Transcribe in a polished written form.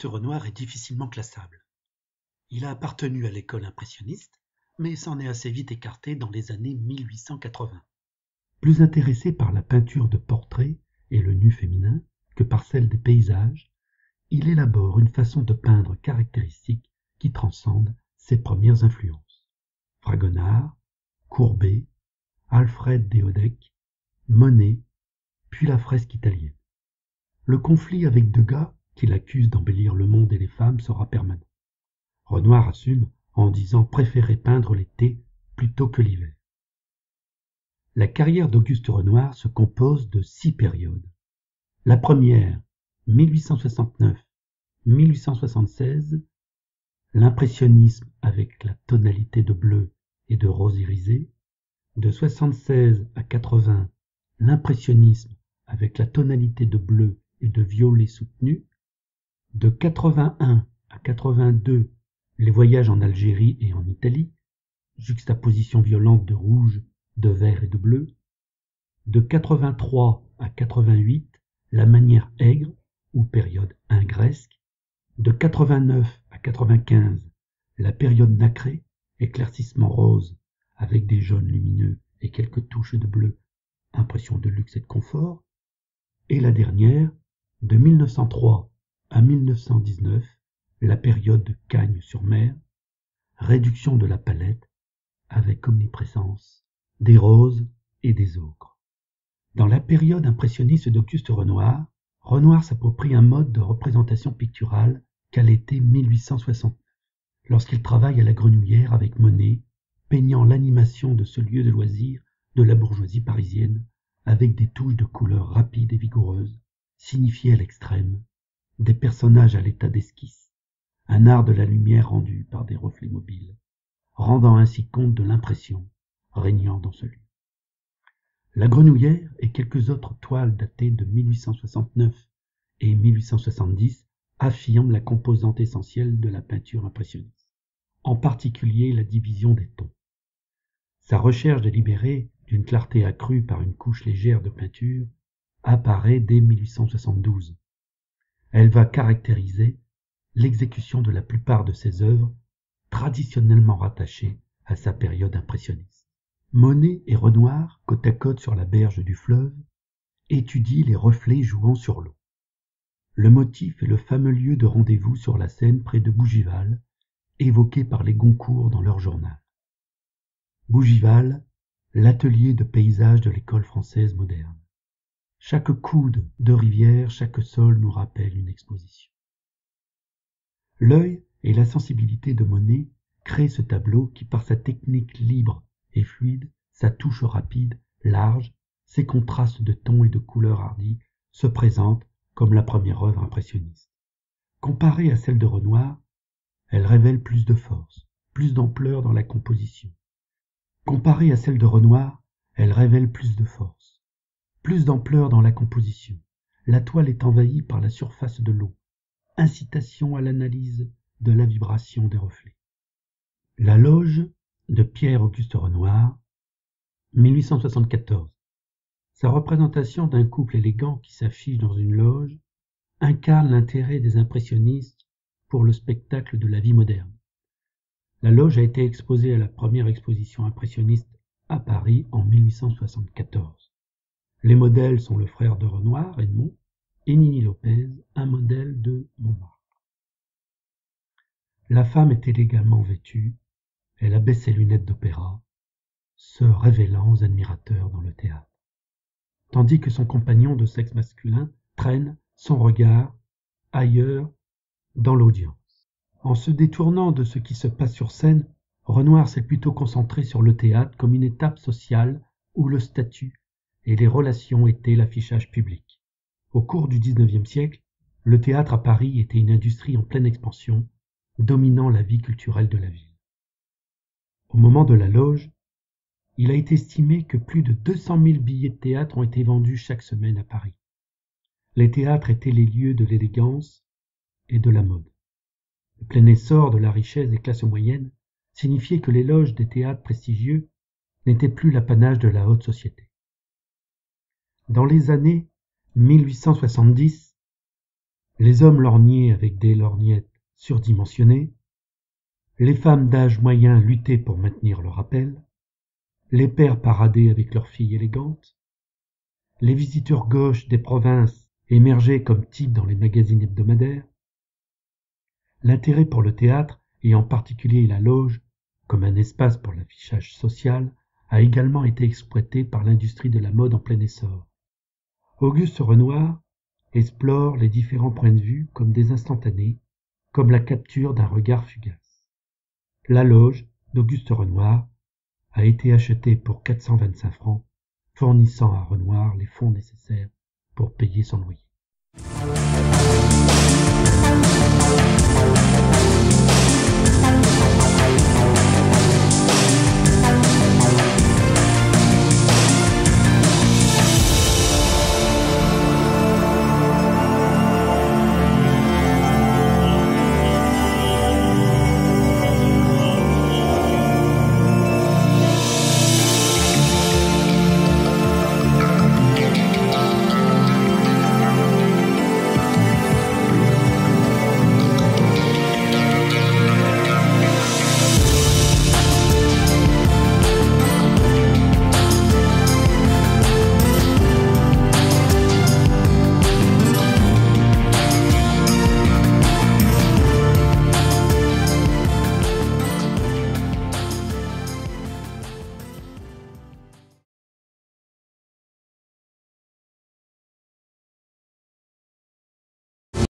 Renoir est difficilement classable. Il a appartenu à l'école impressionniste, mais s'en est assez vite écarté dans les années 1880. Plus intéressé par la peinture de portraits et le nu féminin que par celle des paysages, il élabore une façon de peindre caractéristique qui transcende ses premières influences. Fragonard, Courbet, Alfred Déoddec, Monet, puis la fresque italienne. Le conflit avec Degas, qui l'accuse d'embellir le monde et les femmes, sera permanent. Renoir assume en disant préférer peindre l'été plutôt que l'hiver. La carrière d'Auguste Renoir se compose de 6 périodes. La première, 1869-1876, l'impressionnisme avec la tonalité de bleu et de rose irisé. De 76 à 80, l'impressionnisme avec la tonalité de bleu et de violet soutenu. De 81 à 82, les voyages en Algérie et en Italie, juxtaposition violente de rouge, de vert et de bleu. De 83 à 88, la manière aigre ou période ingresque. De 89 à 95, la période nacrée, éclaircissement rose avec des jaunes lumineux et quelques touches de bleu, impression de luxe et de confort. Et la dernière, de 1903 à 1919, la période de Cagnes-sur-Mer, réduction de la palette avec omniprésence des roses et des ocres. Dans la période impressionniste d'Auguste Renoir, Renoir s'approprie un mode de représentation picturale qu'à l'été 1869, lorsqu'il travaille à la Grenouillère avec Monet, peignant l'animation de ce lieu de loisirs de la bourgeoisie parisienne avec des touches de couleurs rapides et vigoureuses, signifiées à l'extrême, des personnages à l'état d'esquisse, un art de la lumière rendu par des reflets mobiles, rendant ainsi compte de l'impression régnant dans ce lieu. La Grenouillère et quelques autres toiles datées de 1869 et 1870 affirment la composante essentielle de la peinture impressionniste, en particulier la division des tons. Sa recherche délibérée d'une clarté accrue par une couche légère de peinture apparaît dès 1872. Elle va caractériser l'exécution de la plupart de ses œuvres, traditionnellement rattachées à sa période impressionniste. Monet et Renoir, côte à côte sur la berge du fleuve, étudient les reflets jouant sur l'eau. Le motif est le fameux lieu de rendez-vous sur la Seine près de Bougival, évoqué par les Goncourt dans leur journal. Bougival, l'atelier de paysage de l'école française moderne. Chaque coude de rivière, chaque sol nous rappelle une exposition. L'œil et la sensibilité de Monet créent ce tableau qui, par sa technique libre et fluide, sa touche rapide, large, ses contrastes de tons et de couleurs hardis, se présente comme la première œuvre impressionniste. Comparée à celle de Renoir, elle révèle plus de force, plus d'ampleur dans la composition. Comparée à celle de Renoir, elle révèle plus de force, plus d'ampleur dans la composition. La toile est envahie par la surface de l'eau, incitation à l'analyse de la vibration des reflets. La loge de Pierre-Auguste Renoir, 1874. Sa représentation d'un couple élégant qui s'affiche dans une loge incarne l'intérêt des impressionnistes pour le spectacle de la vie moderne. La loge a été exposée à la première exposition impressionniste à Paris en 1874. Les modèles sont le frère de Renoir, Edmond, et Nini Lopez, un modèle de Montmartre. La femme est élégamment vêtue, elle abaisse ses lunettes d'opéra, se révélant aux admirateurs dans le théâtre, tandis que son compagnon de sexe masculin traîne son regard ailleurs dans l'audience. En se détournant de ce qui se passe sur scène, Renoir s'est plutôt concentré sur le théâtre comme une étape sociale où le statut et les relations étaient l'affichage public. Au cours du XIXe siècle, le théâtre à Paris était une industrie en pleine expansion, dominant la vie culturelle de la ville. Au moment de la loge, il a été estimé que plus de 200 000 billets de théâtre ont été vendus chaque semaine à Paris. Les théâtres étaient les lieux de l'élégance et de la mode. Le plein essor de la richesse des classes moyennes signifiait que les loges des théâtres prestigieux n'étaient plus l'apanage de la haute société. Dans les années 1870, les hommes lorgnés avec des lorgnettes surdimensionnées, les femmes d'âge moyen luttaient pour maintenir leur appel, les pères paradaient avec leurs filles élégantes, les visiteurs gauches des provinces émergeaient comme types dans les magazines hebdomadaires. L'intérêt pour le théâtre, et en particulier la loge, comme un espace pour l'affichage social, a également été exploité par l'industrie de la mode en plein essor. Auguste Renoir explore les différents points de vue comme des instantanés, comme la capture d'un regard fugace. La loge d'Auguste Renoir a été achetée pour 425 francs, fournissant à Renoir les fonds nécessaires pour payer son loyer.